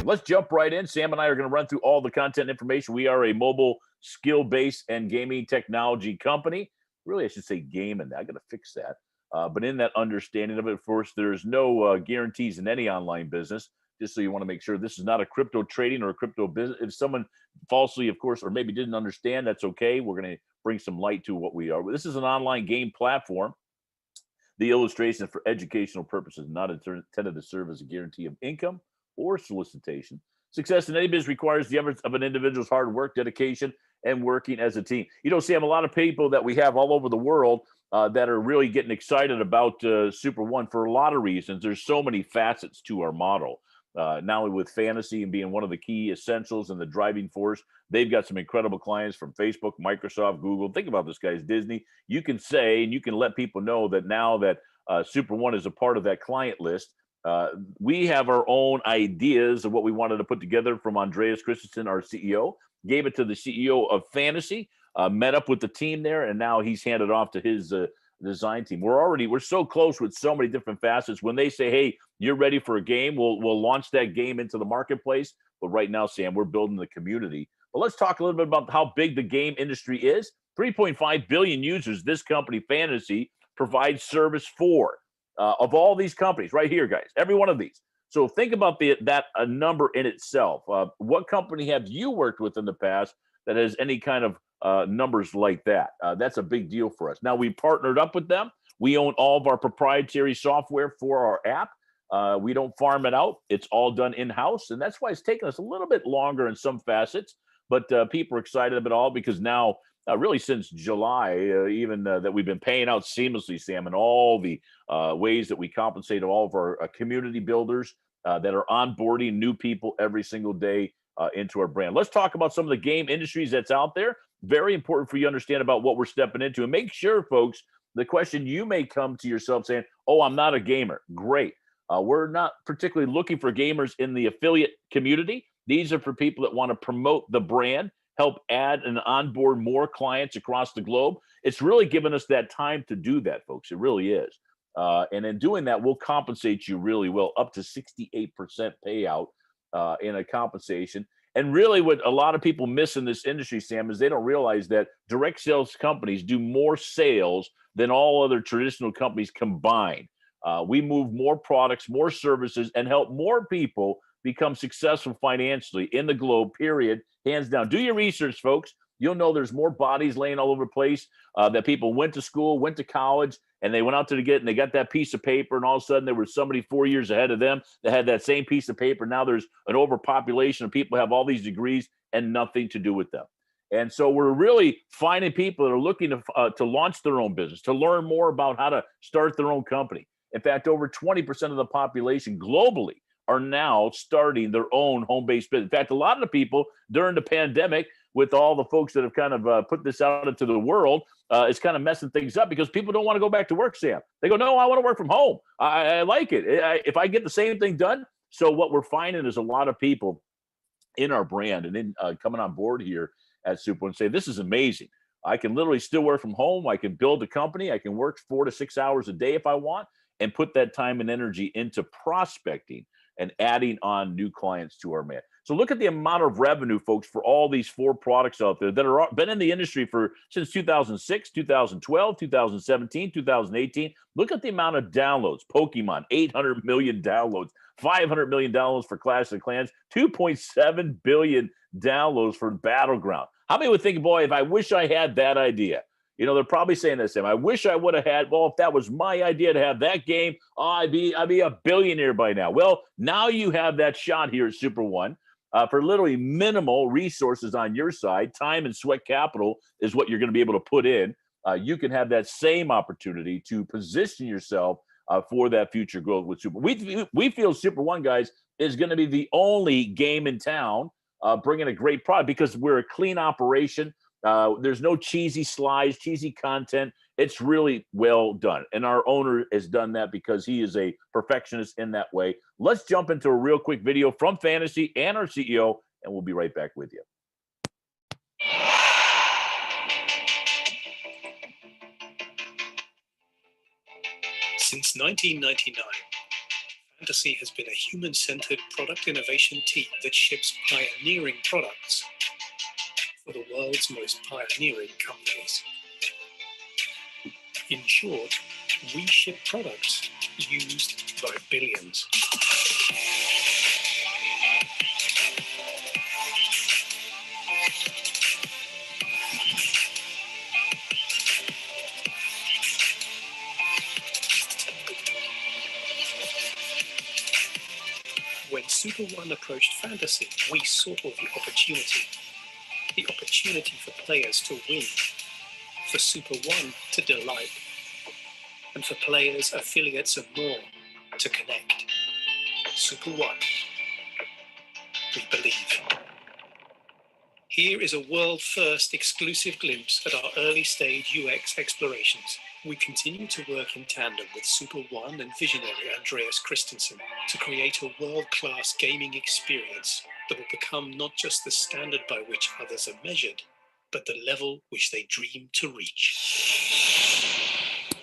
Let's jump right in. Sam and I are going to run through all the content information. We are a mobile skill-based and gaming technology company. Really, I should say gaming. I got to fix that. But in that understanding of it, of course, there's no guarantees in any online business. Just so you want to make sure this is not a crypto trading or a crypto business. If someone falsely, of course, or maybe didn't understand, that's okay. We're going to bring some light to what we are. This is an online game platform. The illustration is for educational purposes, not intended to serve as a guarantee of income or solicitation. Success in any business requires the efforts of an individual's hard work, dedication, and working as a team. You know, Sam, a lot of people that we have all over the world that are really getting excited about SuperOne for a lot of reasons. There's so many facets to our model. Not only with fantasy and being one of the key essentials and the driving force, they've got some incredible clients from Facebook, Microsoft, Google. Think about this, guys, Disney. You can say, and you can let people know that now that SuperOne is a part of that client list, we have our own ideas of what we wanted to put together from Andreas Christensen, our CEO, gave it to the CEO of Fantasy, met up with the team there, and now he's handed off to his design team. We're so close with so many different facets. When they say, hey, you're ready for a game, we'll launch that game into the marketplace. But right now, Sam, we're building the community. But let's talk a little bit about how big the game industry is. 3.5 billion users this company, Fantasy, provides service for. Of all these companies right here, guys, every one of these. So think about that number in itself. What company have you worked with in the past that has any kind of numbers like that? That's a big deal for us. Now, we partnered up with them. We own all of our proprietary software for our app. We don't farm it out. It's all done in-house, and that's why it's taken us a little bit longer in some facets, but people are excited about it all because now, really since July, even that we've been paying out seamlessly, Sam, and all the ways that we compensate all of our community builders that are onboarding new people every single day into our brand. Let's talk about some of the game industries that's out there. Very important for you to understand about what we're stepping into. And make sure, folks, the question you may come to yourself saying, oh, I'm not a gamer. Great. We're not particularly looking for gamers in the affiliate community. These are for people that want to promote the brand, help add and onboard more clients across the globe. It's really given us that time to do that, folks. It really is. And in doing that, we'll compensate you really well, up to 68% payout in a compensation. And really what a lot of people miss in this industry, Sam, is they don't realize that direct sales companies do more sales than all other traditional companies combined. We move more products, more services, and help more people become successful financially in the globe, period, hands down. Do your research, folks. You'll know there's more bodies laying all over the place that people went to school, went to college, and they went out to get, and they got that piece of paper, and all of a sudden there was somebody 4 years ahead of them that had that same piece of paper. Now there's an overpopulation of people who have all these degrees and nothing to do with them. And so we're really finding people that are looking to launch their own business, to learn more about how to start their own company. In fact, over 20% of the population globally are now starting their own home-based business. In fact, a lot of the people during the pandemic, with all the folks that have kind of put this out into the world, it's kind of messing things up because people don't want to go back to work, Sam. They go, no, I want to work from home. I like it. If I get the same thing done. So what we're finding is a lot of people in our brand and in coming on board here at SuperOne say, this is amazing. I can literally still work from home. I can build a company. I can work 4 to 6 hours a day if I want and put that time and energy into prospecting and adding on new clients to our man. So look at the amount of revenue, folks, for all these 4 products out there that are been in the industry since 2006, 2012, 2017, 2018. Look at the amount of downloads. Pokemon, 800 million downloads, 500 million downloads for Clash of Clans, 2.7 billion downloads for Battleground. How many would think, boy, if I wish I had that idea? You know, they're probably saying this, Sam. I wish I would have had, well, if that was my idea to have that game, I'd be a billionaire by now. Well, now you have that shot here at SuperOne. For literally minimal resources on your side, time and sweat capital is what you're going to be able to put in. You can have that same opportunity to position yourself for that future growth with Super. We feel SuperOne, guys, is going to be the only game in town bringing a great product because we're a clean operation. There's no cheesy slides, cheesy content. It's really well done. And our owner has done that because he is a perfectionist in that way. Let's jump into a real quick video from Fantasy and our CEO, and we'll be right back with you. Since 1999, Fantasy has been a human-centered product innovation team that ships pioneering products for the world's most pioneering companies. In short, we ship products used by billions. When SuperOne approached Fantasy, we saw the opportunity for players to win, for SuperOne to delight, and for players, affiliates, and more to connect. SuperOne, we believe. Here is a world-first exclusive glimpse at our early-stage UX explorations. We continue to work in tandem with SuperOne and visionary Andreas Christensen to create a world-class gaming experience that will become not just the standard by which others are measured, but the level which they dream to reach.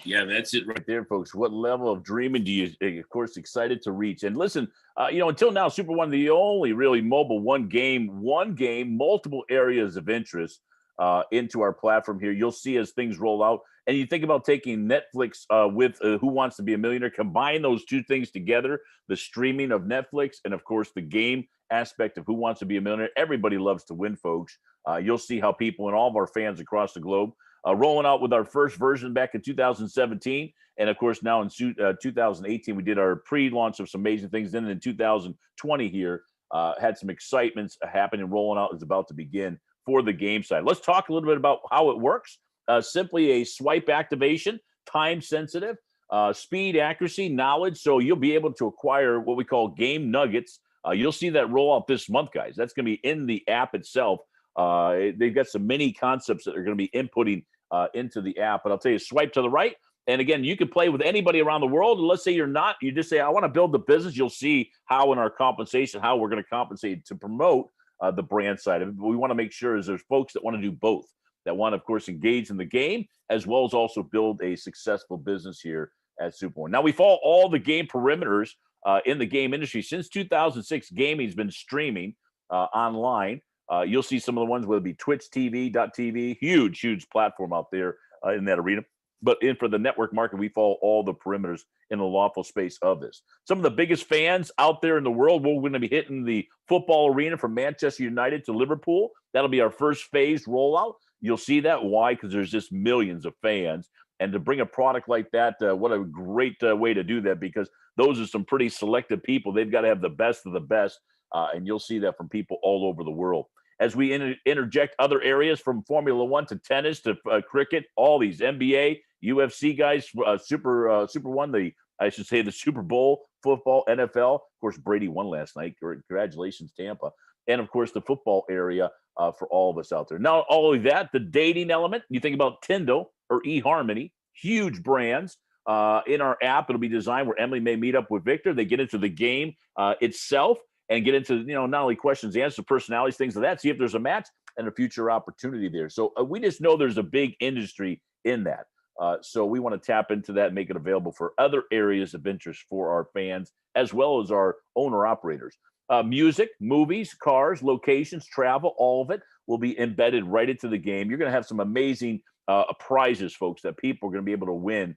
Yeah, that's it right there, folks. What level of dreaming do you, of course, excited to reach? And listen, until now, SuperOne, the only really mobile one game, multiple areas of interest into our platform here. You'll see as things roll out. And you think about taking Netflix with Who Wants to Be a Millionaire, combine those two things together, the streaming of Netflix and, of course, the game aspect of Who Wants to Be a Millionaire. Everybody loves to win, folks. You'll see how people and all of our fans across the globe rolling out with our first version back in 2017. And of course, now in 2018, we did our pre-launch of some amazing things. Then in 2020 here, had some excitements happening. Rolling out is about to begin for the game side. Let's talk a little bit about how it works. Simply a swipe activation, time sensitive, speed, accuracy, knowledge. So you'll be able to acquire what we call game nuggets. You'll see that roll out this month, guys. That's going to be in the app itself. They've got some mini concepts that are going to be inputting into the app. But I'll tell you, swipe to the right. And again, you can play with anybody around the world. And let's say you're not, you just say, I want to build the business. You'll see how in our compensation, how we're going to compensate to promote the brand side of it. But we want to make sure is there's folks that want to do both, that want to, of course, engage in the game, as well as also build a successful business here at SuperOne. Now, we follow all the game perimeters in the game industry. Since 2006, gaming's been streaming online. You'll see some of the ones, whether it be Twitch TV, huge platform out there in that arena. But for the network market, we follow all the perimeters in the lawful space of this. Some of the biggest fans out there in the world, we're going to be hitting the football arena from Manchester United to Liverpool. That'll be our first phase rollout. You'll see that. Why? Because there's just millions of fans. And to bring a product like that, what a great way to do that, because those are some pretty selective people. They've got to have the best of the best. And you'll see that from people all over the world. As we interject other areas from Formula One to tennis to cricket, all these NBA, UFC guys, SuperOne, the Super Bowl, football, NFL. Of course, Brady won last night. Congratulations, Tampa. And of course, the football area for all of us out there. Not only that, the dating element. You think about Tinder or eHarmony, huge brands. In our app, it'll be designed where Emily may meet up with Victor. They get into the game itself and get into, not only questions, answers, personalities, things like that. See if there's a match and a future opportunity there. So we just know there's a big industry in that. So we want to tap into that and make it available for other areas of interest for our fans, as well as our owner-operators. Music, movies, cars, locations, travel, all of it will be embedded right into the game. You're going to have some amazing prizes, folks, that people are going to be able to win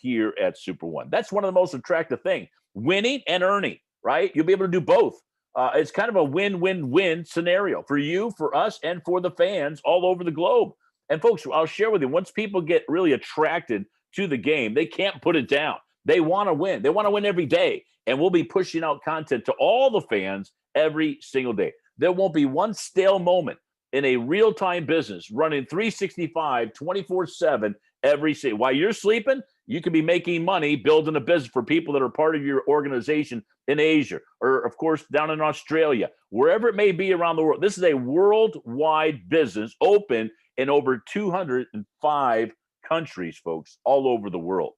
here at SuperOne. That's one of the most attractive things, winning and earning, right? You'll be able to do both. It's kind of a win-win-win scenario for you, for us, and for the fans all over the globe. And folks, I'll share with you, once people get really attracted to the game, they can't put it down. They want to win. They want to win every day. And we'll be pushing out content to all the fans every single day. There won't be one stale moment in a real-time business running 365, 24/7 every day. While you're sleeping, you could be making money building a business for people that are part of your organization in Asia or, of course, down in Australia, wherever it may be around the world. This is a worldwide business open in over 205 countries, folks, all over the world.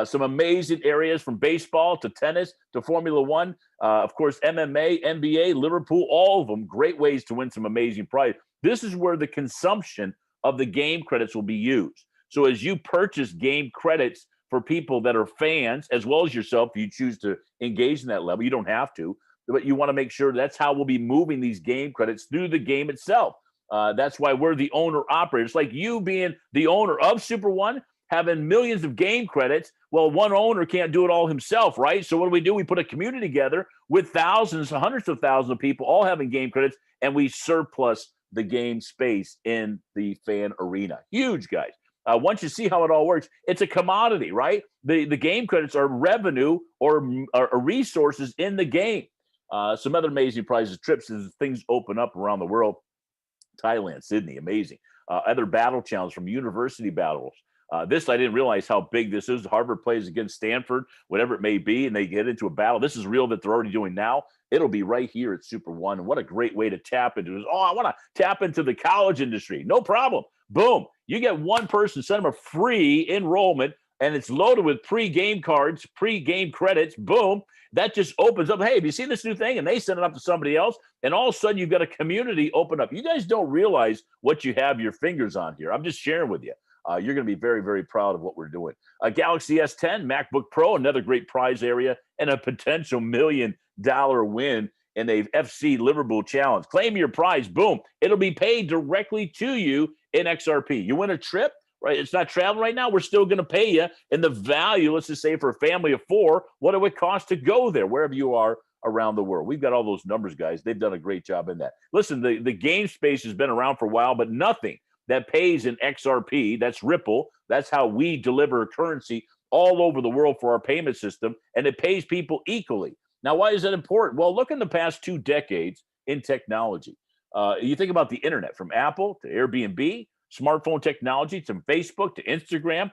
Some amazing areas from baseball to tennis to Formula One, of course, MMA, NBA, Liverpool, all of them, great ways to win some amazing prize. This is where the consumption of the game credits will be used. So as you purchase game credits for people that are fans as well as yourself. If you choose to engage in that level, you don't have to, but you want to make sure that's how we'll be moving these game credits through the game itself. That's why we're the owner operator. It's like you being the owner of SuperOne, having millions of game credits. Well, one owner can't do it all himself, right? So what do? We put a community together with thousands, hundreds of thousands of people all having game credits, and we surplus the game space in the fan arena. Huge, guys. Once you see how it all works, it's a commodity, right? The game credits are revenue or resources in the game. Some other amazing prizes, trips as things open up around the world. Thailand, Sydney, amazing. Other battle challenges from university battles. This, I didn't realize how big this is. Harvard plays against Stanford, whatever it may be, and they get into a battle. This is real that they're already doing now. It'll be right here at SuperOne. And what a great way to tap into this. Oh, I want to tap into the college industry. No problem. Boom. You get one person, send them a free enrollment, and it's loaded with pre-game cards, pre-game credits. Boom. That just opens up. Hey, have you seen this new thing? And they send it up to somebody else. And all of a sudden, you've got a community open up. You guys don't realize what you have your fingers on here. I'm just sharing with you. You're going to be very, very proud of what we're doing. A Galaxy S10, MacBook Pro, another great prize area, and a potential $1 million win in a FC Liverpool challenge. Claim your prize. Boom. It'll be paid directly to you in XRP. You win a trip, right? It's not traveling right now. We're still going to pay you. And the value, let's just say for a family of 4, what it would cost to go there, wherever you are around the world. We've got all those numbers, guys. They've done a great job in that. Listen, the game space has been around for a while, but nothing that pays in XRP, that's Ripple. That's how we deliver currency all over the world for our payment system, and it pays people equally. Now, why is that important? Well, look in the past 2 decades in technology. You think about the internet, from Apple to Airbnb, smartphone technology, from Facebook to Instagram,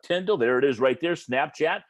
Tyndall, there it is right there, Snapchat,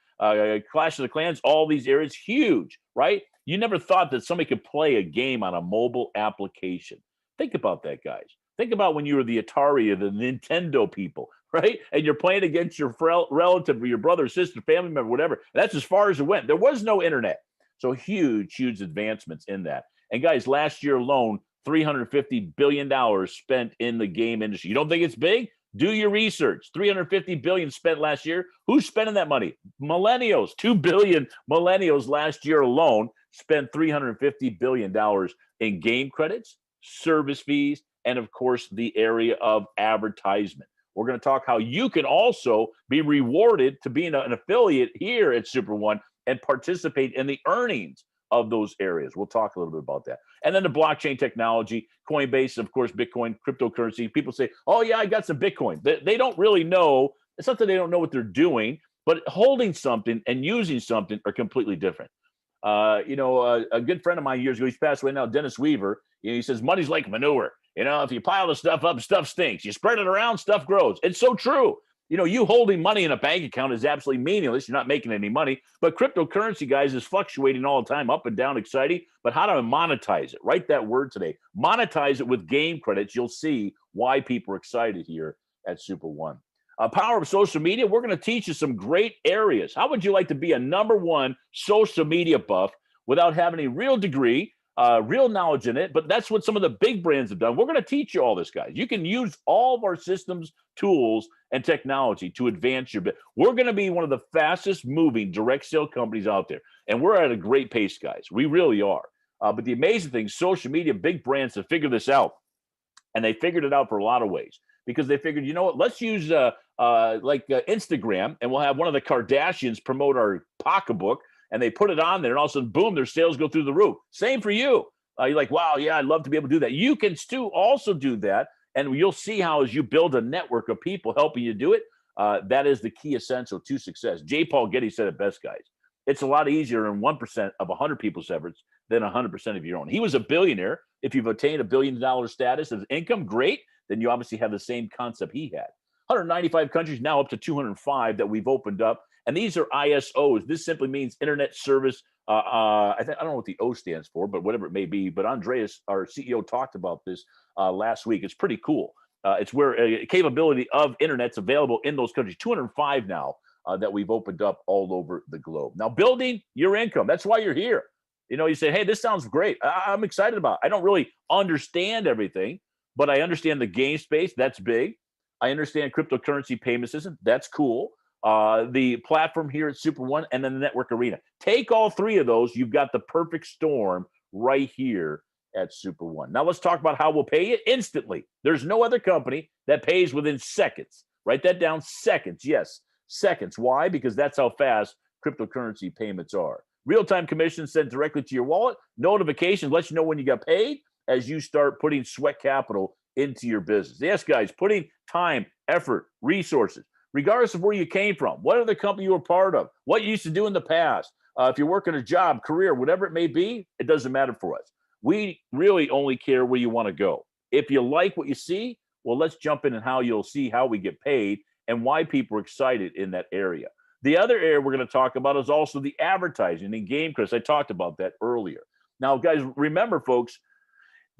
Clash of the Clans, all these areas, huge, right? You never thought that somebody could play a game on a mobile application. Think about that, guys. Think about when you were the Atari or the Nintendo people, right? And you're playing against your relative or your brother, sister, family member, whatever. That's as far as it went. There was no internet. So huge, huge advancements in that. And guys, last year alone, $350 billion spent in the game industry. You don't think it's big? Do your research. $350 billion spent last year. Who's spending that money? Millennials. 2 billion millennials last year alone spent $350 billion in game credits, service fees, and of course, the area of advertisement. We're going to talk how you can also be rewarded to being an affiliate here at SuperOne and participate in the earnings of those areas. We'll talk a little bit about that. And then the blockchain technology, Coinbase, of course, Bitcoin, cryptocurrency. People say, oh, yeah, I got some Bitcoin. They don't really know. It's not that they don't know what they're doing, but holding something and using something are completely different. A good friend of mine years ago, he's passed away now, Dennis Weaver, he says, money's like manure. If you pile the stuff up, stuff stinks. You spread it around, stuff grows. It's so true. You holding money in a bank account is absolutely meaningless. You're not making any money. But cryptocurrency, guys, is fluctuating all the time, up and down, exciting. But how to monetize it? Write that word today. Monetize it with game credits. You'll see why people are excited here at SuperOne. Power of social media, we're going to teach you some great areas. How would you like to be a #1 social media buff without having a real degree, real knowledge in it? But that's what some of the big brands have done. We're going to teach you all this, guys. You can use all of our systems, tools, and technology to advance your business. We're going to be one of the fastest moving direct sale companies out there. And we're at a great pace, guys. We really are. But the amazing thing, social media, big brands have figured this out. And they figured it out for a lot of ways. Because they figured, you know what, let's use Instagram, and we'll have one of the Kardashians promote our pocketbook, and they put it on there, and all of a sudden, boom, their sales go through the roof. Same for you. You're like, wow, yeah, I'd love to be able to do that. You can still also do that, and you'll see how as you build a network of people helping you do it, that is the key essential to success. J. Paul Getty said it best, guys. It's a lot easier in 1% of 100 people's efforts than 100% of your own. He was a billionaire. If you've attained $1 billion status of income, great. Then you obviously have the same concept he had. 195 countries, now up to 205 that we've opened up. And these are ISOs. This simply means Internet Service. I don't know what the O stands for, but whatever it may be. But Andreas, our CEO, talked about this last week. It's pretty cool. It's where a capability of Internet's available in those countries. 205 now that we've opened up all over the globe. Now, building your income. That's why you're here. You say, hey, this sounds great. I'm excited about it. I don't really understand everything, but I understand the game space. That's big. I understand cryptocurrency payment system. That's cool. the platform here at Super One, and then the network arena. Take all three of those. You've got the perfect storm right here at Super One. Now let's talk about how we'll pay you instantly. There's no other company that pays within seconds. Write that down, seconds. Yes, seconds. Why? Because that's how fast cryptocurrency payments are. Real-time commissions sent directly to your wallet. Notifications let you know when you got paid as you start putting sweat capital into your business. Yes, guys, putting time, effort, resources, regardless of where you came from, what other company you were part of, what you used to do in the past. If you're working a job, career, whatever it may be, it doesn't matter for us. We really only care where you want to go. If you like what you see, well, let's jump in and how you'll see how we get paid and why people are excited in that area. The other area we're going to talk about is also the advertising and game credits. I talked about that earlier. Now, guys, remember, folks,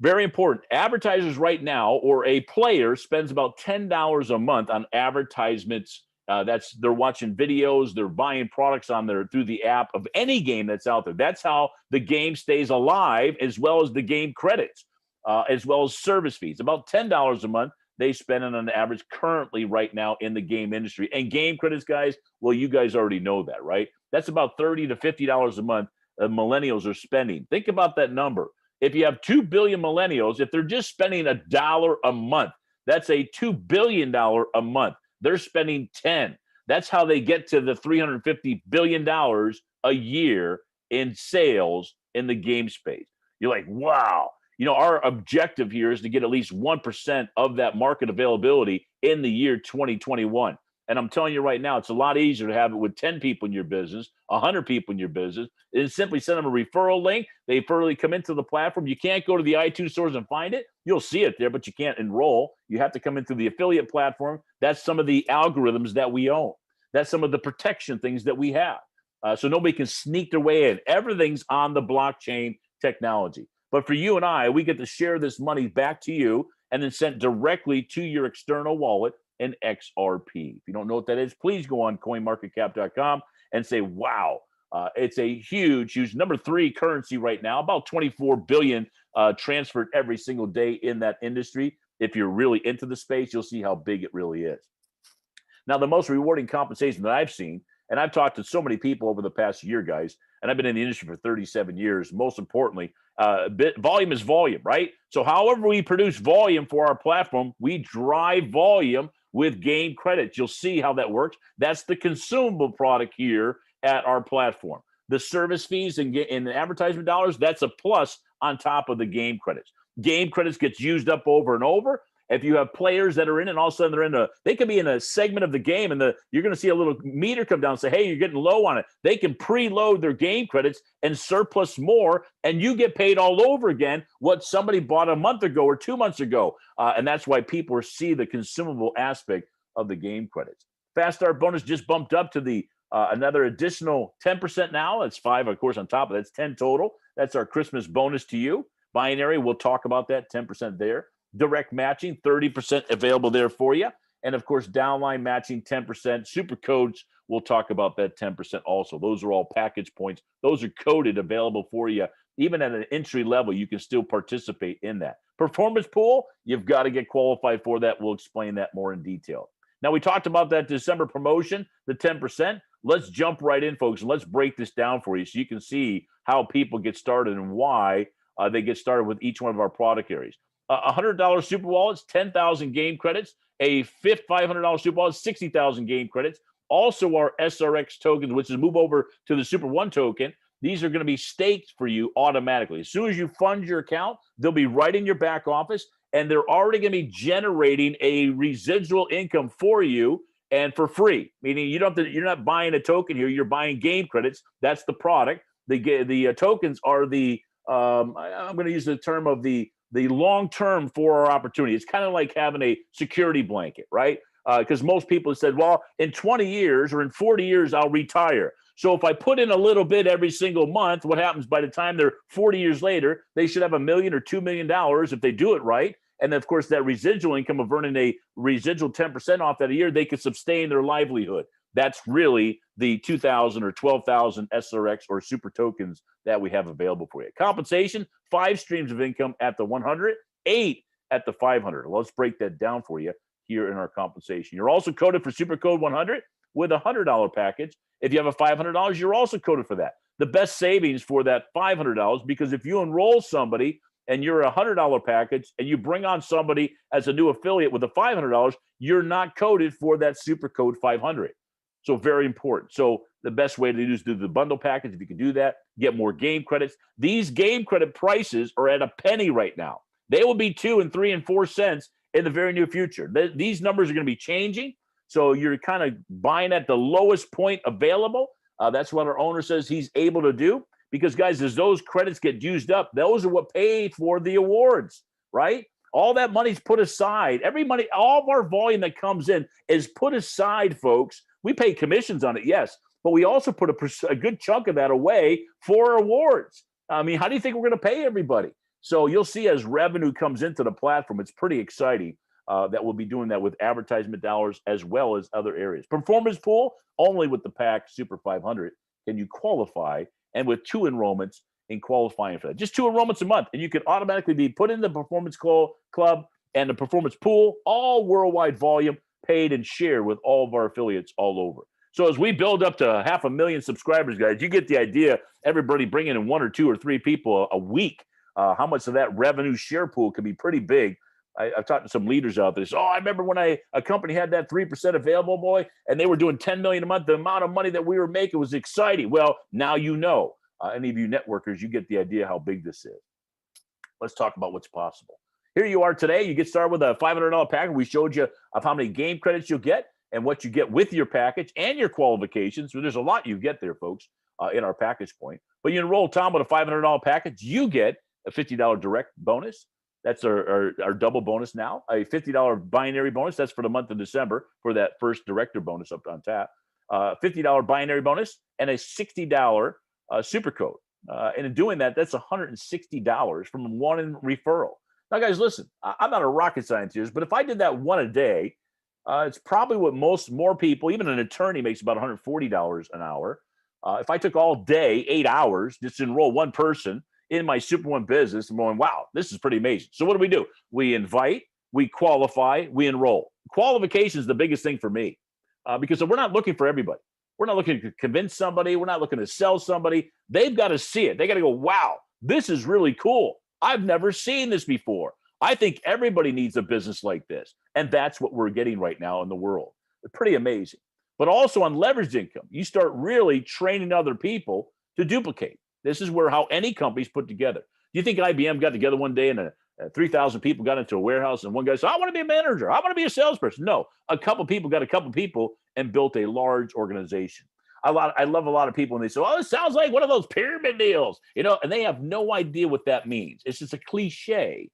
very important. Advertisers right now, or a player, spends about $10 a month on advertisements. They're watching videos, they're buying products on there through the app of any game that's out there. That's how the game stays alive, as well as the game credits, as well as service fees. About $10 a month they spend on an average currently right now in the game industry. And game credits, guys, well, you guys already know that, right? That's about $30 to $50 a month millennials are spending. Think about that number. If you have 2 billion millennials, if they're just spending $1 a month, that's a $2 billion a month. They're spending 10. That's how they get to the $350 billion a year in sales in the game space. You're like, wow. You know, our objective here is to get at least 1% of that market availability in the year 2021. And I'm telling you right now, it's a lot easier to have it with 10 people in your business, 100 people in your business. It's simply send them a referral link. They further come into the platform. You can't go to the iTunes stores and find it. You'll see it there, but you can't enroll. You have to come into the affiliate platform. That's some of the algorithms that we own. That's some of the protection things that we have. So nobody can sneak their way in. Everything's on the blockchain technology. But for you and I, we get to share this money back to you and then sent directly to your external wallet in XRP. If you don't know what that is, please go on coinmarketcap.com and say, wow, it's a huge number 3 currency right now, about 24 billion transferred every single day in that industry. If you're really into the space, you'll see how big it really is. Now, the most rewarding compensation that I've seen, and I've talked to so many people over the past year, guys, and I've been in the industry for 37 years. Most importantly, volume is volume, right? So however we produce volume for our platform, we drive volume with game credits. You'll see how that works. That's the consumable product here at our platform. The service fees and the advertisement dollars, that's a plus on top of the game credits. Game credits gets used up over and over. If you have players that are in and all of a sudden they could be in a segment of the game and you're going to see a little meter come down and say, hey, you're getting low on it. They can preload their game credits and surplus more, and you get paid all over again what somebody bought a month ago or 2 months ago. And that's why people see the consumable aspect of the game credits. Fast Start bonus just bumped up to the another additional 10% now. That's 5, of course, on top of that. That's 10 total. That's our Christmas bonus to you. Binary, we'll talk about that, 10% there. Direct matching, 30% available there for you. And of course, downline matching, 10%. Super codes, we'll talk about that 10% also. Those are all package points. Those are coded, available for you. Even at an entry level, you can still participate in that. Performance pool, you've got to get qualified for that. We'll explain that more in detail. Now, we talked about that December promotion, the 10%. Let's jump right in, folks, and let's break this down for you so you can see how people get started and why they get started with each one of our product areas. $100 super wallets, 10,000 game credits. A fifth $500 super wallet, 60,000 game credits. Also our SRX tokens, which is move over to the Super One token. These are going to be staked for you automatically. As soon as you fund your account, they'll be right in your back office, and they're already going to be generating a residual income for you and for free. Meaning you're not buying a token here, you're buying game credits. That's the product. The tokens are I'm going to use the term of the long-term for our opportunity. It's kind of like having a security blanket, right? Because most people have said, well, in 20 years or in 40 years, I'll retire. So if I put in a little bit every single month, what happens by the time they're 40 years later, they should have $1 million or $2 million if they do it right. And of course, that residual income of earning a residual 10% off that a year, they could sustain their livelihood. That's really the 2,000 or 12,000 SRX or super tokens that we have available for you. Compensation, 5 streams of income at the 100, 8 at the 500. Let's break that down for you here in our compensation. You're also coded for super code 100, with a $100 package. If you have a $500, you're also coded for that. The best savings for that $500, because if you enroll somebody and you're a $100 package and you bring on somebody as a new affiliate with a $500, you're not coded for that super code 500. So very important. So the best way to do is do the bundle package. If you can do that, get more game credits. These game credit prices are at a penny right now. They will be 2 and 3 and 4 cents in the very near future. These numbers are going to be changing. So you're kind of buying at the lowest point available. That's what our owner says he's able to do. Because, guys, as those credits get used up, those are what pay for the awards, right? All that money's put aside. Every money, all of our volume that comes in is put aside, folks. We pay commissions on it, yes, but we also put a good chunk of that away for awards. I mean, how do you think we're going to pay everybody? So you'll see as revenue comes into the platform, it's pretty exciting that we'll be doing that with advertisement dollars as well as other areas. Performance pool, only with the PAC Super 500 can you qualify, and with 2 enrollments in qualifying for that. Just 2 enrollments a month, and you can automatically be put in the Performance Club and the Performance Pool, all worldwide volume, paid and shared with all of our affiliates all over. So as we build up to 500,000 subscribers, guys, you get the idea. Everybody bringing in 1 or 2 or 3 people a week. How much of that revenue share pool can be pretty big. I've talked to some leaders out there. So, I remember when a company had that 3% available, boy, and they were doing $10 million a month. The amount of money that we were making was exciting. Well, now you know. Any of you networkers, you get the idea how big this is. Let's talk about what's possible. Here you are today. You get started with a $500 package. We showed you of how many game credits you'll get and what you get with your package and your qualifications. So there's a lot you get there, folks, in our package point. But you enroll Tom with a $500 package, you get a $50 direct bonus. That's our double bonus now. A $50 binary bonus. That's for the month of December for that first director bonus up on tap. $50 binary bonus and a $60 super code. And in doing that, that's $160 from one referral. Now, guys, listen, I'm not a rocket scientist, but if I did that one a day, it's probably what more people, even an attorney, makes about $140 an hour. If I took all day, 8 hours, just to enroll one person in my SuperOne business, I'm going, wow, this is pretty amazing. So what do? We invite, we qualify, we enroll. Qualification is the biggest thing for me because we're not looking for everybody. We're not looking to convince somebody. We're not looking to sell somebody. They've got to see it. They got to go, wow, this is really cool. I've never seen this before. I think everybody needs a business like this. And that's what we're getting right now in the world. It's pretty amazing. But also on leveraged income, you start really training other people to duplicate. This is where how any company's put together. Do you think IBM got together one day and 3,000 people got into a warehouse and one guy said, I want to be a manager. I want to be a salesperson. No, a couple people got a couple people and built a large organization. I love a lot of people when they say, oh, it sounds like one of those pyramid deals, and they have no idea what that means. It's just a cliche.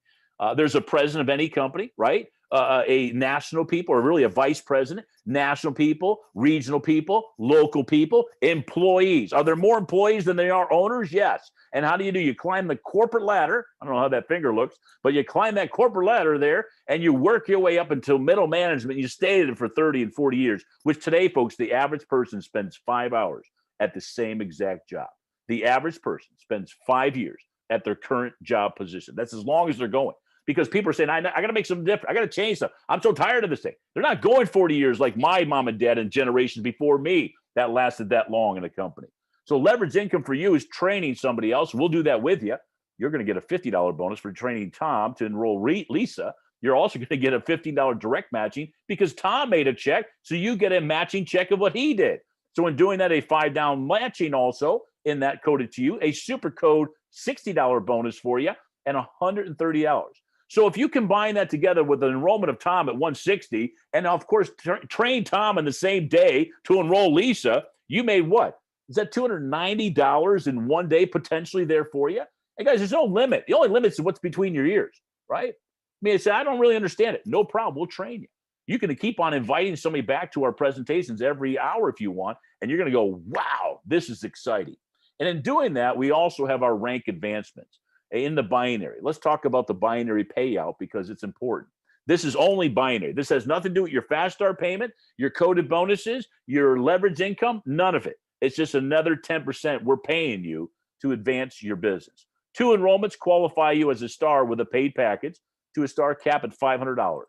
There's a president of any company, right? A national people, or really a vice president, national people, regional people, local people, employees. Are there more employees than there are owners? Yes. And how do? You climb the corporate ladder. I don't know how that finger looks, but you climb that corporate ladder there and you work your way up until middle management. You stay at it for 30 and 40 years, which today, folks, the average person spends 5 hours at the same exact job. The average person spends 5 years at their current job position. That's as long as they're going. Because people are saying, I got to make something different. I got to change stuff. I'm so tired of this thing. They're not going 40 years like my mom and dad and generations before me that lasted that long in a company. So leverage income for you is training somebody else. We'll do that with you. You're going to get a $50 bonus for training Tom to enroll Lisa. You're also going to get a $15 direct matching because Tom made a check. So you get a matching check of what he did. So in doing that, a $5 matching also in that coded to you, a super code $60 bonus for you and $130. So if you combine that together with an enrollment of Tom at 160, and of course train Tom in the same day to enroll Lisa, you made what? Is that $290 in one day potentially there for you? And guys, there's no limit. The only limit is what's between your ears, right? I mean, I don't really understand it. No problem. We'll train you. You can keep on inviting somebody back to our presentations every hour if you want, and you're going to go, wow, this is exciting. And in doing that, we also have our rank advancements. In the binary. Let's talk about the binary payout because it's important. This is only binary. This has nothing to do with your fast start payment, your coded bonuses, your leverage income, none of it. It's just another 10% we're paying you to advance your business. 2 enrollments qualify you as a star with a paid package to a star cap at $500.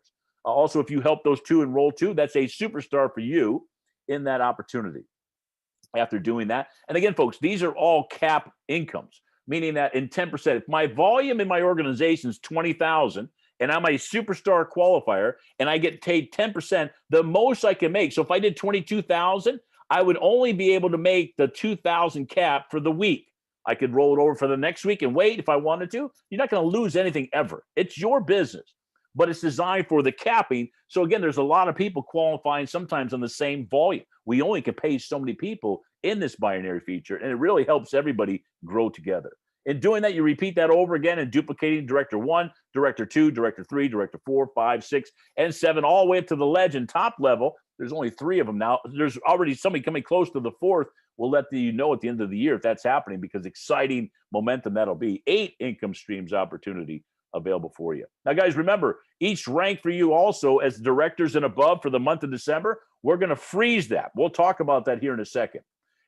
Also, if you help those 2 enroll too, that's a superstar for you. in that opportunity after doing that. And again, folks, these are all cap incomes, meaning that in 10%, if my volume in my organization is 20,000 and I'm a superstar qualifier and I get paid 10%, the most I can make. So if I did 22,000, I would only be able to make the 2,000 cap for the week. I could roll it over for the next week and wait if I wanted to. You're not going to lose anything ever. It's your business, but it's designed for the capping. So again, there's a lot of people qualifying sometimes on the same volume. We only can pay so many people in this binary feature, and it really helps everybody grow together. In doing that, you repeat that over again and duplicating Director 1, Director 2, Director 3, Director 4, 5, 6, and 7, all the way up to the legend top level. There's only 3 of them now. There's already somebody coming close to the 4th. We'll let you know at the end of the year if that's happening, because exciting momentum that'll be. 8 income streams opportunity available for you. Now, guys, remember, each rank for you also as directors and above for the month of December, we're going to freeze that. We'll talk about that here in a second.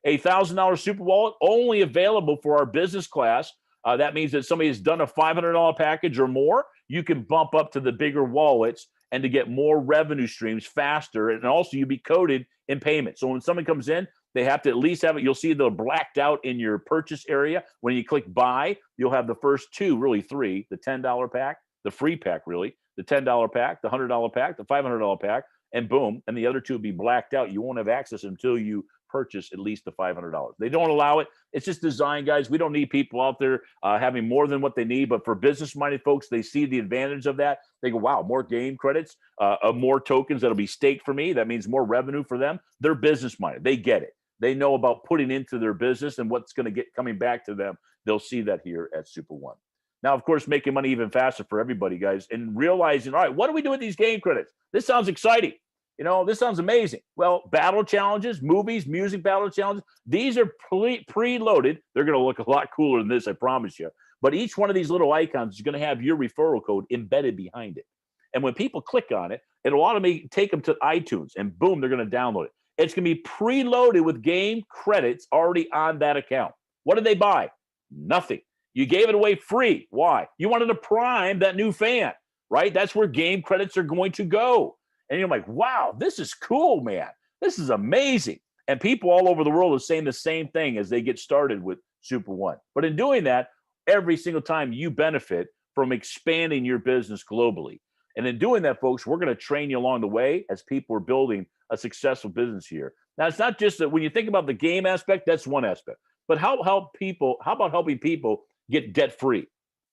A $1,000 super wallet only available for our business class. That means that somebody has done a $500 package or more, you can bump up to the bigger wallets and to get more revenue streams faster. And also, you'll be coded in payment. So when someone comes in, they have to at least have it. You'll see the blacked out in your purchase area. When you click buy, you'll have the first 2, really 3, the $10 pack, the free pack, really, the $10 pack, the $100 pack, the $500 pack, and boom. And the other 2 will be blacked out. You won't have access until you purchase at least the $500. They don't allow it. It's just design, guys. We don't need people out there having more than what they need. But for business-minded folks, they see the advantage of that. They go, wow, more game credits, more tokens that'll be staked for me. That means more revenue for them. They're business-minded. They get it. They know about putting into their business and what's going to get coming back to them. They'll see that here at SuperOne. Now, of course, making money even faster for everybody, guys, and realizing, all right, what do we do with these game credits? This sounds exciting. You know, this sounds amazing. Well, battle challenges, movies, music battle challenges, these are preloaded. They're going to look a lot cooler than this, I promise you. But each one of these little icons is going to have your referral code embedded behind it. And when people click on it, it'll automatically take them to iTunes, and boom, they're going to download it. It's going to be preloaded with game credits already on that account. What did they buy? Nothing. You gave it away free. Why? You wanted to prime that new fan, right? That's where game credits are going to go. And you're like, wow, this is cool, man. This is amazing. And people all over the world are saying the same thing as they get started with SuperOne. But in doing that, every single time you benefit from expanding your business globally. And in doing that, folks, we're going to train you along the way as people are building a successful business here. Now, it's not just that when you think about the game aspect, that's one aspect. But how about helping people get debt-free?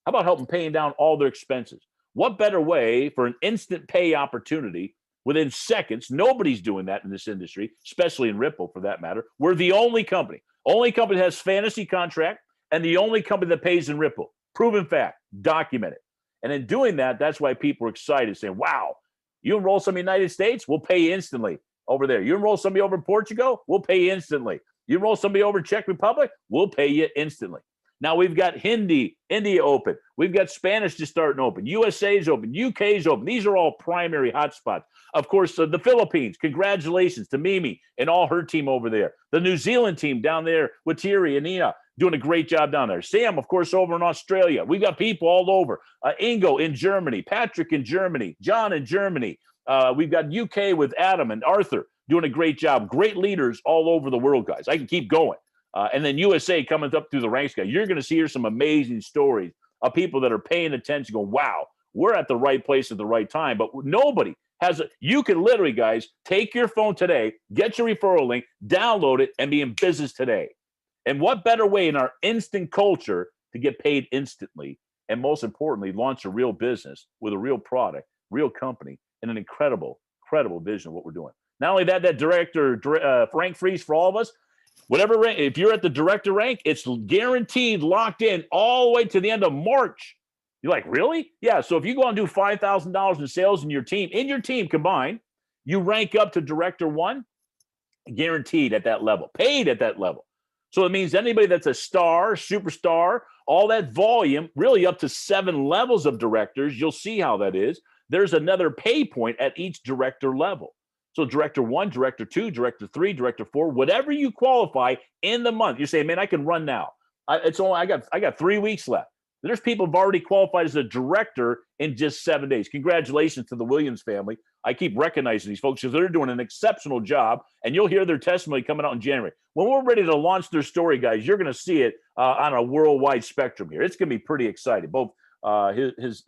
How about helping paying down all their expenses? What better way for an instant pay opportunity within seconds? Nobody's doing that in this industry, especially in Ripple for that matter. We're the only company that has fantasy contract and the only company that pays in Ripple. Proven fact, documented. And in doing that, that's why people are excited, saying, wow, you enroll somebody in the United States, we'll pay instantly over there. You enroll somebody over in Portugal, we'll pay instantly. You enroll somebody over in Czech Republic, we'll pay you instantly. Now we've got Hindi, India open. We've got Spanish just starting open. USA's open. UK's open. These are all primary hotspots. Of course, the Philippines, congratulations to Mimi and all her team over there. The New Zealand team down there with Thierry and Nina doing a great job down there. Sam, of course, over in Australia. We've got people all over. Ingo in Germany. Patrick in Germany. John in Germany. We've got UK with Adam and Arthur doing a great job. Great leaders all over the world, guys. I can keep going. And then USA coming up through the ranks, guys. You're going to see here some amazing stories of people that are paying attention, going, wow, we're at the right place at the right time. But nobody has you can literally, guys, take your phone today, get your referral link, download it, and be in business today. And what better way in our instant culture to get paid instantly, and most importantly, launch a real business with a real product, real company, and an incredible vision of what we're doing. Not only that director rank freeze for all of us. Whatever rank, if you're at the director rank, it's guaranteed locked in all the way to the end of March. You're like, really? Yeah. So if you go on and do $5,000 in sales in your team combined, you rank up to director 1, guaranteed at that level, paid at that level. So it means anybody that's a star, superstar, all that volume, really up to 7 levels of directors, you'll see how that is. There's another pay point at each director level. So director 1, director 2, director 3, director 4, whatever you qualify in the month. You say, man, I can run now. I got 3 weeks left. There's people who've already qualified as a director in just 7 days. Congratulations to the Williams family. I keep recognizing these folks because they're doing an exceptional job, and you'll hear their testimony coming out in January. When we're ready to launch their story, guys, you're going to see it on a worldwide spectrum here. It's going to be pretty exciting. Both his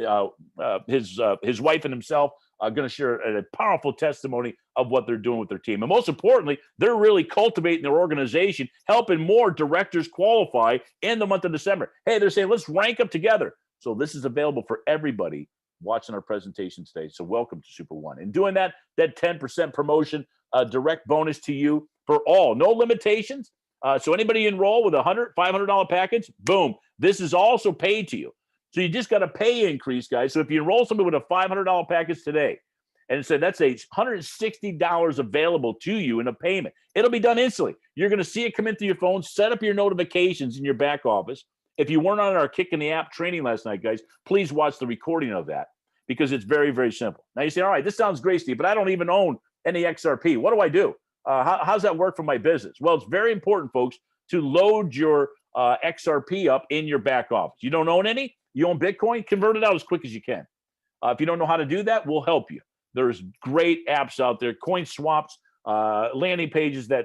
wife and himself are going to share a powerful testimony of what they're doing with their team. And most importantly, they're really cultivating their organization, helping more directors qualify in the month of December. Hey, they're saying, let's rank up together. So this is available for everybody watching our presentation today. So welcome to SuperOne. And doing that 10% promotion, direct bonus to you for all. No limitations. So anybody enroll with a $500 package, boom. This is also paid to you. So you just got a pay increase, guys. So if you enroll somebody with a $500 package today, and say that's $160 available to you in a payment, it'll be done instantly. You're going to see it come in through your phone, set up your notifications in your back office. If you weren't on our Kick in the App training last night, guys, please watch the recording of that because it's very, very simple. Now you say, all right, this sounds great, Steve, but I don't even own any XRP. What do I do? How's that work for my business? Well, it's very important, folks, to load your XRP up in your back office. You don't own any? You own Bitcoin? Convert it out as quick as you can. If you don't know how to do that, we'll help you. There's great apps out there, coin swaps, landing pages. There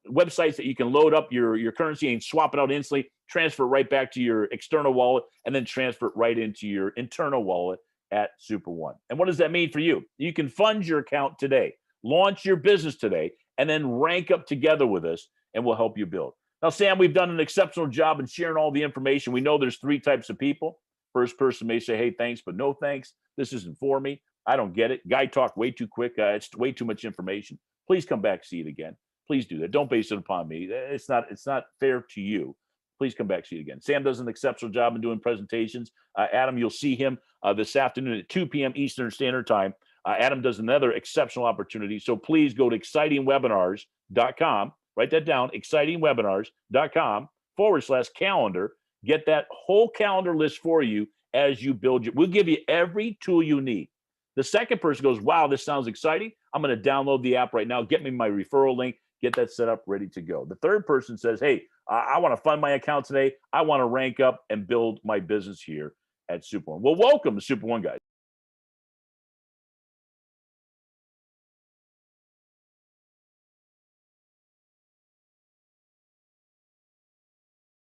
websites that you can load up your currency and swap it out instantly, transfer it right back to your external wallet, and then transfer it right into your internal wallet at SuperOne. And what does that mean for you? You can fund your account today, launch your business today, and then rank up together with us, and we'll help you build. Now, Sam, we've done an exceptional job in sharing all the information. We know there's 3 types of people. First person may say, hey, thanks, but no thanks. This isn't for me. I don't get it. Guy talked way too quick. It's way too much information. Please come back, see it again. Please do that. Don't base it upon me. It's not fair to you. Please come back, see it again. Sam does an exceptional job in doing presentations. Adam, you'll see him this afternoon at 2 p.m. Eastern Standard Time. Adam does another exceptional opportunity. So please go to excitingwebinars.com. Write that down, excitingwebinars.com/calendar. Get that whole calendar list for you as you build we'll give you every tool you need. The second person goes, wow, this sounds exciting. I'm going to download the app right now. Get me my referral link. Get that set up, ready to go. The third person says, hey, I want to fund my account today. I want to rank up and build my business here at SuperOne. Well, welcome to SuperOne, guys.